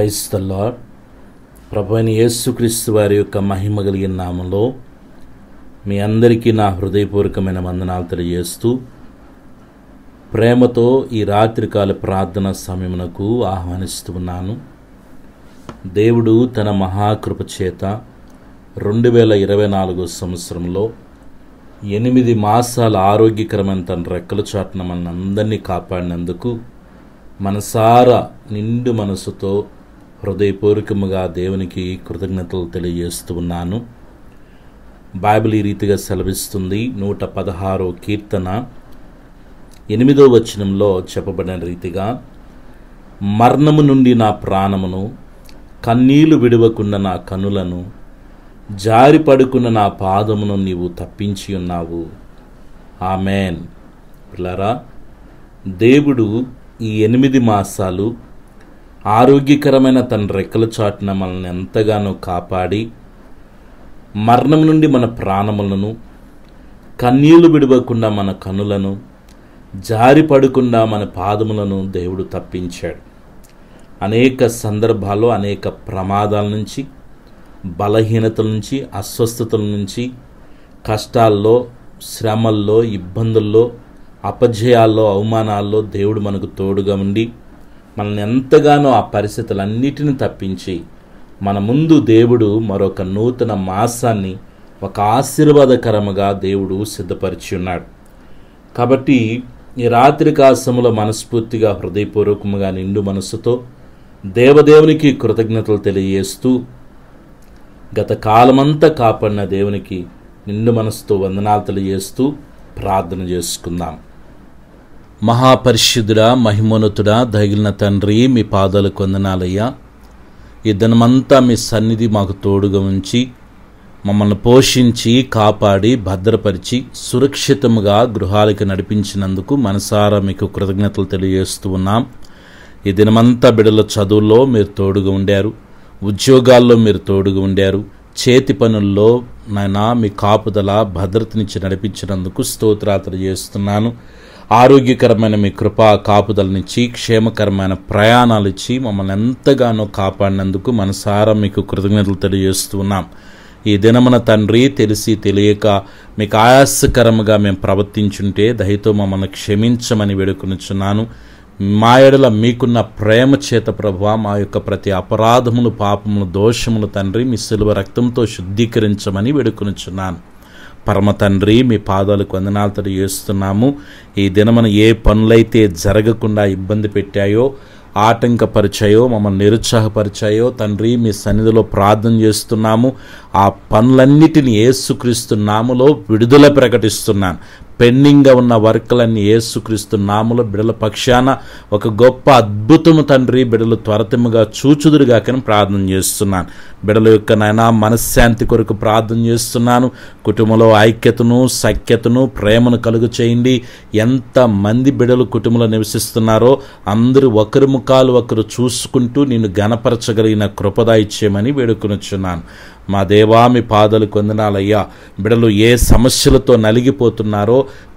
Praise the lord. ప్రభువైన యేసుక్రీస్తు వారి యొక్క మహిమ కలిగిన నామంలో మీ అందరికీ నా హృదయపూర్వకమైన వందనాలు తెలియజేస్తూ ప్రేమతో ఈ రాత్రికాల ప్రార్థన సమయమునకు ఆహ్వానిస్తూ ఉన్నాను. దేవుడు తన మహాకృప చేత 2024 సంవత్సరంలో 8 మాసాల ఆరోగ్యకరమైన తన రెక్కల చాటున మన అందరినీ కాపాడినందుకు మనసారా నిండు మనసుతో హృదయపూర్వకముగా దేవునికి కృతజ్ఞతలు తెలియజేస్తూ ఉన్నాను. బైబిల్ ఈ రీతిగా సెలవిస్తుంది. 116వ కీర్తన 8వ వచనంలో చెప్పబడిన రీతిగా, మరణము నుండి నా ప్రాణమును, కన్నీళ్లు విడవకుండా నా కనులను, జారిపడుకున్న నా పాదమును నీవు తప్పించి ఉన్నావు. ఆమెన్. పిల్లరా, దేవుడు ఈ 8 మాసాలు ఆరోగ్యకరమైన తన రెక్కల చాటున మనల్ని ఎంతగానో కాపాడి, మరణం నుండి మన ప్రాణములను, కన్నీళ్లు విడవకుండా మన కనులను, జారిపడకుండా మన పాదములను దేవుడు తప్పించాడు. అనేక సందర్భాల్లో అనేక ప్రమాదాల నుంచి, బలహీనతల నుంచి, అస్వస్థతల నుంచి, కష్టాల్లో, శ్రమల్లో, ఇబ్బందుల్లో, అపజయాల్లో, అవమానాల్లో దేవుడు మనకు తోడుగా ఉండి మనల్ని ఎంతగానో ఆ పరిస్థితులన్నిటిని తప్పించి మన ముందు దేవుడు మరొక నూతన మాసాన్ని ఒక ఆశీర్వాదకరముగా దేవుడు సిద్ధపరిచి ఉన్నాడు. కాబట్టి ఈ రాత్రి కాలములో మనస్ఫూర్తిగా హృదయపూర్వకముగా నిండు మనసుతో దేవదేవునికి కృతజ్ఞతలు తెలియజేస్తూ గత కాలమంతా కాపాడిన దేవునికి నిండు మనసుతో వందనాలు తెలియజేస్తూ ప్రార్థన చేసుకుందాం. మహాపరిశుద్ధుడా, మహిమోన్నతుడా, దయగలిగిన తండ్రి, మీ పాదాలకు వందనాలయ్యా. ఈ దినమంతా మీ సన్నిధి మాకు తోడుగా ఉంచి మమ్మల్ని పోషించి కాపాడి భద్రపరిచి సురక్షితముగా గృహాలకు నడిపించినందుకు మనసారా మీకు కృతజ్ఞతలు తెలియజేస్తూ ఉన్నాం. ఈ దినమంతా బిడ్డల చదువుల్లో మీరు తోడుగా ఉండారు, ఉద్యోగాల్లో మీరు తోడుగా ఉండారు, చేతి పనుల్లో నాయనా మీ కాపుదల భద్రతనిచ్చి నడిపించినందుకు స్తోత్రాలు చేస్తున్నాను. ఆరోగ్యకరమైన మీ కృపా కాపుదలనిచ్చి క్షేమకరమైన ప్రయాణాలు ఇచ్చి మమ్మల్ని ఎంతగానో కాపాడినందుకు మనసారా మీకు కృతజ్ఞతలు తెలియజేస్తున్నాం. ఈ దినమున తండ్రి, తెలిసి తెలియక మీకు ఆయాసకరముగా మేము ప్రవర్తించుంటే దయతో మమ్మల్ని క్షమించమని వేడుకొనుచున్నాను. మా ఎడల మీకున్న ప్రేమ చేత ప్రభువా మా యొక్క ప్రతి అపరాధములు, పాపములు, దోషములు తండ్రి మీ శిలువ రక్తంతో శుద్ధీకరించమని వేడుకొనుచున్నాను. పరమ తండ్రి, మీ పాదాలకు వందనాలు తెలియజేస్తున్నాము. ఈ దినమున ఏ పనులైతే జరగకుండా ఇబ్బంది పెట్టాయో, ఆటంకపరిచాయో, మమ్మల్ని నిరుత్సాహపరిచాయో తండ్రి మీ సన్నిధిలో ప్రార్థన చేస్తున్నాము. ఆ పనులన్నిటినీ యేసుక్రీస్తు నామములో విడుదల ప్రకటిస్తున్నాను. పెండింగ్గా ఉన్న వర్కులన్నీ యేసుక్రీస్తు నామములో బిడల పక్షాన ఒక గొప్ప అద్భుతము తండ్రి బిడలు త్వరితముగా చూచుదురుగాకని ప్రార్థన చేస్తున్నాను. బిడల యొక్క నాయనా మనశ్శాంతి కొరకు ప్రార్థన చేస్తున్నాను. కుటుంబంలో ఐక్యతను, సఖ్యతను, ప్రేమను కలుగు చేయండి. ఎంతమంది బిడలు కుటుంబంలో నివసిస్తున్నారో అందరూ ఒకరి ముఖాలు ఒకరు చూసుకుంటూ నిన్ను గణపరచగలిగిన కృపద ఇచ్చేయమని వేడుకొనుచున్నాను. మా దేవా, మీ పాదాలకు వందనాలయ్యా. బిడలు ఏ సమస్యలతో నలిగిపోతున్నారో,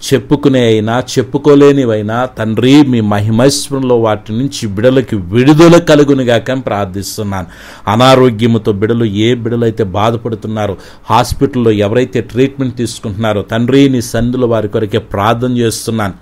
చెప్పుకునే అయినా చెప్పుకోలేనివైనా తండ్రి మీ మహిమైశ్వరంలో వాటి నుంచి బిడలకి విడుదల కలుగునిగాక ప్రార్థిస్తున్నాను. అనారోగ్యముతో బిడలు ఏ బిడలైతే బాధపడుతున్నారో, హాస్పిటల్లో ఎవరైతే ట్రీట్మెంట్ తీసుకుంటున్నారో తండ్రి నీ సన్నిధిలో వారి కొరకే ప్రార్థన చేస్తున్నాను.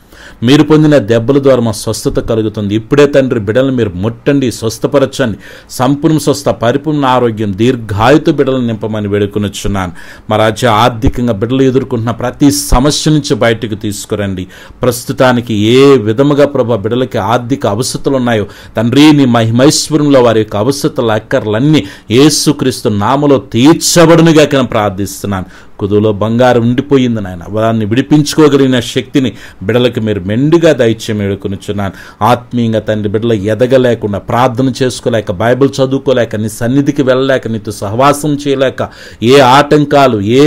మీరు పొందిన దెబ్బల ద్వారా మా స్వస్థత కలుగుతుంది. ఇప్పుడే తండ్రి బిడలను మీరు ముట్టండి, స్వస్థపరచండి. సంపూర్ణ స్వస్థ, పరిపూర్ణ ఆరోగ్యం, దీర్ఘాయుత బిడలను నింపమని వేడుకొనుచున్నాను. మా రాజ్య ఆర్థికంగా బిడలు ఎదుర్కొంటున్న ప్రతి సమస్య నుంచి బయటకు తీసుకురండి. ప్రస్తుతానికి ఏ విధముగా ప్రభా బిడలకి ఆర్థిక అవసరతలు ఉన్నాయో తండ్రి నీ మహిమైశ్వరంలో వారి యొక్క అవసరతల అక్కర్లన్నీ యేసుక్రీస్తు నామములో తీర్చబడునుగా ప్రార్థిస్తున్నాను. కుదులో బంగారం ఉండిపోయింది నాయన, వారిని విడిపించుకోగలిగిన శక్తిని బిడలకు మీరు మెండుగా దయచేయమని వేడుకొనుచున్నాను. ఆత్మీయంగా తండ్రి బిడ్డలు ఎదగలేకుండా, ప్రార్థన చేసుకోలేక, బైబిల్ చదువుకోలేక, నీ సన్నిధికి వెళ్ళలేక, నీతో సహవాసం చేయలేక, ఏ ఆటంకాలు, ఏ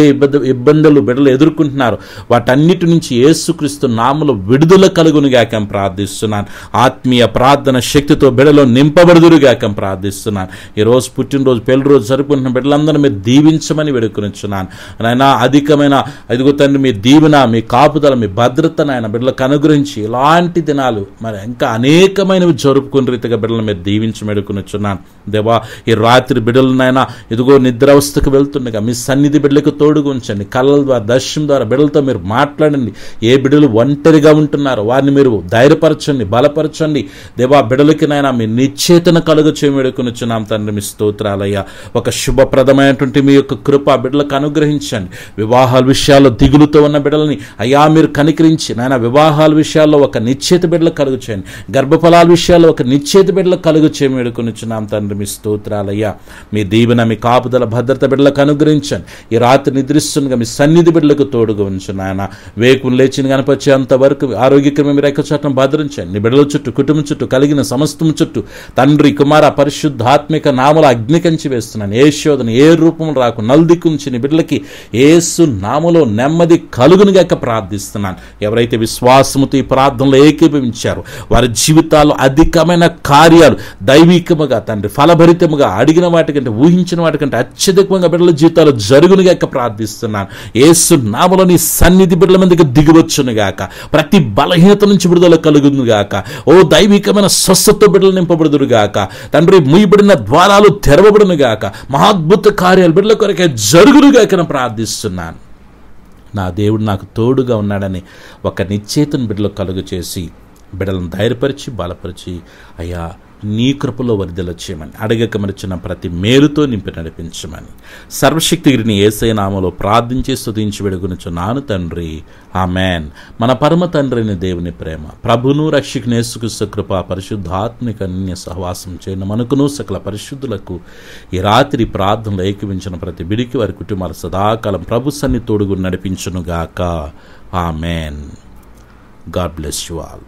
ఇబ్బందులు బిడ్డలు ఎదుర్కొంటున్నారో వాటన్నిటి నుంచి యేసుక్రీస్తు నామములో విడుదల కలుగునుగాక ప్రార్థిస్తున్నాను. ఆత్మీయ ప్రార్థన శక్తితో బిడ్డలో నింపబడుదురుగాక ప్రార్థిస్తున్నాను. ఈరోజు పుట్టినరోజు, పెళ్లి రోజు జరుపుకుంటున్న బిడ్డలందరూ మీరు దీవించమని వేడుకొనుచున్నాను. నాయన అధికమైన ఇదిగో తండ్రి మీ దీవెన, మీ కాపుదల, మీ భద్రత నాయన బిడ్డలకు అనుగ్రహించి ఇలాంటి దినాలు మరి ఇంకా అనేకమైనవి జరుపుకునే రీతిగా బిడ్డలు మీరు దీవించి మెడుకునిచ్చున్నాను దేవా. ఈ రాత్రి బిడ్డలనైనా ఇదిగో నిద్రావస్థకు వెళ్తుండగా మీ సన్నిధి బిడ్డలకు తోడుగా ఉంచండి. కళ్ళ ద్వారా దర్శనం ద్వారా బిడ్డలతో మీరు మాట్లాడండి. ఏ బిడ్డలు ఒంటరిగా ఉంటున్నారో వారిని మీరు ధైర్యపరచండి, బలపరచండి దేవా. బిడ్డలకి నాయన మీ నిశ్చేతన కలుగ చేయమెడుకునిచ్చున్నాం తండ్రి. మీ స్తోత్రాలయ్యా. ఒక శుభప్రదమైనటువంటి మీ యొక్క కృప బిడ్డలకు అనుగ్రహించండి. వివాహాల విషయాల్లో దిగులుతో ఉన్న బిడ్డలని అయ్యా మీరు కనికరించి నాయన వివాహాల విషయాల్లో ఒక నిశ్చేత బిడ్డలకు కలుగు చేయండి. గర్భఫలాల విషయాల్లో ఒక నిశ్చేత బిడ్డలకు కలుగు చేయమెడుకునిచ్చున్నాం తండ్రి. మీ స్తోత్రాలయ్యా. మీ దీవెన, మీ కాపుదల, భద్రత బిడ్డలకు అనుగ్రహించండి. ఈ రాత్రి నిద్రిస్తుండగా మీ సన్నిధి బిడ్డలకు తోడుగా ఉంచు నాయన. వేకుని లేచిన కనపరిచేంత వరకు ఆరోగ్యక్రమం మీరు రెక్కచాటును భద్రించండి. నీ బిడ్డల చుట్టూ, కుటుంబం చుట్టూ, కలిగిన సమస్తం చుట్టూ తండ్రి, కుమార, పరిశుద్ధాత్మిక నామల అగ్ని కంచి వేస్తున్నాను. ఏ శోధన, ఏ రూపం రాకు నల్దికుంచి నీ బిడ్డలకి యేసు నామములో నెమ్మది కలుగునుగాక ప్రార్థిస్తున్నాను. ఎవరైతే విశ్వాసముతో ఈ ప్రార్థనలో ఏకీభవించారో వారి జీవితాల్లో అధికమైన కార్యాలు దైవికముగా తండ్రి ఫలభరితముగా అడిగిన వాటికంటే, ఊహించిన వాటికంటే అత్యధికంగా బిడ్డల జీవితాలు జరుగునుగాక ప్రార్థిస్తున్నాను. యేసు నామములో నీ సన్నిధి బిడ్డల మీదకి దిగివచ్చునుగాక. ప్రతి బలహీనత నుంచి విడుదల కలుగునుగాక. ఓ దైవికమైన స్వస్థత బిడ్డలు నింపబడుదురుగాక. తండ్రి మూయబడిన ద్వారాలు తెరవబడునుగాక. మహాద్భుత కార్యాలు బిడ్డల కొరకే జరుగునుగాక ప్రార్థిస్తున్నాను. నా దేవుడు నాకు తోడుగా ఉన్నాడని ఒక నిశ్చేతను బిడ్డలు కలుగు చేసి బిడ్డలను ధైర్యపరిచి బలపరిచి అయ్యా నీ కృపలో వర్ధిల్ల చేయమని అడగక మరిచిన ప్రతి మేలుతో నింపి నడిపించమని సర్వశక్తిగిరిని యేసయ్య నామములో ప్రార్థించి స్తుతించి వేడుకొనుచున్నాను తండ్రి. ఆమేన్. మన పరమ తండ్రిని దేవుని ప్రేమ, ప్రభును రక్షకుని యేసుక్రీస్తు కృప, పరిశుద్ధాత్మిక అన్య సహవాసం చేయను మనకును సకల పరిశుద్ధులకు ఈ రాత్రి ప్రార్థనలు ఏకీవించిన ప్రతి బిడికి వారి కుటుంబాల సదాకాలం ప్రభు సన్ని తోడుగు నడిపించునుగాక. Amen. God bless you all.